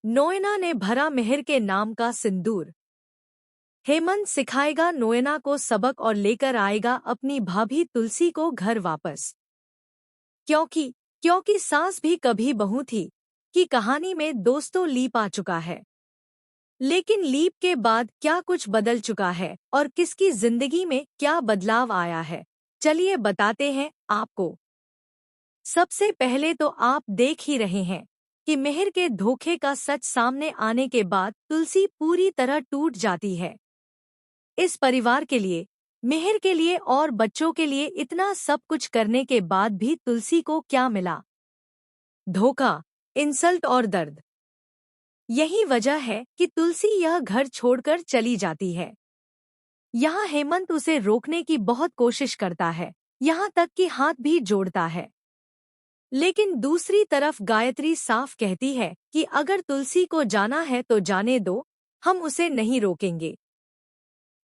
नोएना ने भरा मेहर के नाम का सिंदूर। हेमंत सिखाएगा नोएना को सबक और लेकर आएगा अपनी भाभी तुलसी को घर वापस। क्योंकि क्योंकि सास भी कभी बहू थी कि कहानी में दोस्तों लीप आ चुका है। लेकिन लीप के बाद क्या कुछ बदल चुका है और किसकी जिंदगी में क्या बदलाव आया है, चलिए बताते हैं आपको। सबसे पहले तो आप देख ही रहे हैं कि मेहर के धोखे का सच सामने आने के बाद तुलसी पूरी तरह टूट जाती है। इस परिवार के लिए, मेहर के लिए और बच्चों के लिए इतना सब कुछ करने के बाद भी तुलसी को क्या मिला? धोखा, इंसल्ट और दर्द। यही वजह है कि तुलसी यह घर छोड़कर चली जाती है। यहाँ हेमंत उसे रोकने की बहुत कोशिश करता है, यहाँ तक कि हाथ भी जोड़ता है। लेकिन दूसरी तरफ गायत्री साफ कहती है कि अगर तुलसी को जाना है तो जाने दो, हम उसे नहीं रोकेंगे।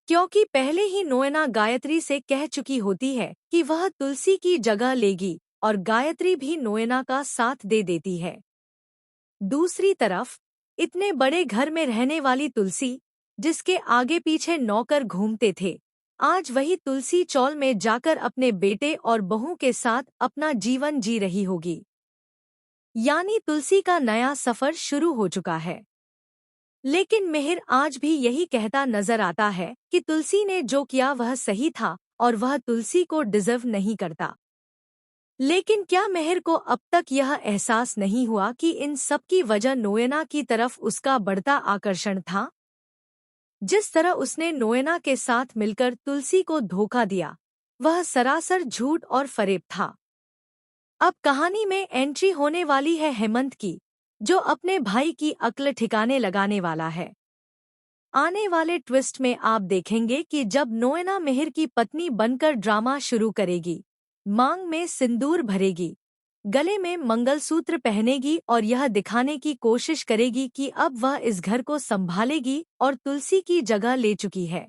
क्योंकि पहले ही नोएना गायत्री से कह चुकी होती है कि वह तुलसी की जगह लेगी और गायत्री भी नोएना का साथ दे देती है। दूसरी तरफ इतने बड़े घर में रहने वाली तुलसी, जिसके आगे पीछे नौकर घूमते थे, आज वही तुलसी चौल में जाकर अपने बेटे और बहू के साथ अपना जीवन जी रही होगी। यानी तुलसी का नया सफर शुरू हो चुका है। लेकिन मेहर आज भी यही कहता नजर आता है कि तुलसी ने जो किया वह सही था और वह तुलसी को डिजर्व नहीं करता। लेकिन क्या मेहर को अब तक यह एहसास नहीं हुआ कि इन सब की वजह नोएना की तरफ उसका बढ़ता आकर्षण था? जिस तरह उसने नोएना के साथ मिलकर तुलसी को धोखा दिया, वह सरासर झूठ और फरेब था। अब कहानी में एंट्री होने वाली है हेमंत की, जो अपने भाई की अक्ल ठिकाने लगाने वाला है। आने वाले ट्विस्ट में आप देखेंगे कि जब नोएना मेहर की पत्नी बनकर ड्रामा शुरू करेगी, मांग में सिंदूर भरेगी, गले में मंगलसूत्र पहनेगी और यह दिखाने की कोशिश करेगी कि अब वह इस घर को संभालेगी और तुलसी की जगह ले चुकी है।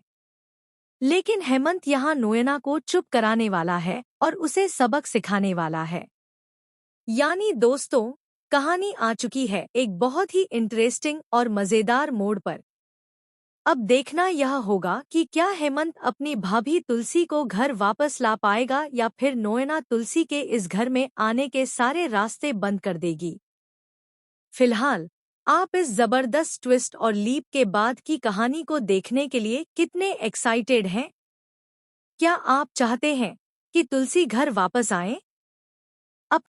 लेकिन हेमंत यहाँ नोएना को चुप कराने वाला है और उसे सबक सिखाने वाला है। यानी दोस्तों, कहानी आ चुकी है एक बहुत ही इंटरेस्टिंग और मजेदार मोड़ पर। अब देखना यह होगा कि क्या हेमंत अपनी भाभी तुलसी को घर वापस ला पाएगा या फिर नोएना तुलसी के इस घर में आने के सारे रास्ते बंद कर देगी। फिलहाल आप इस जबरदस्त ट्विस्ट और लीप के बाद की कहानी को देखने के लिए कितने एक्साइटेड हैं? क्या आप चाहते हैं कि तुलसी घर वापस आए?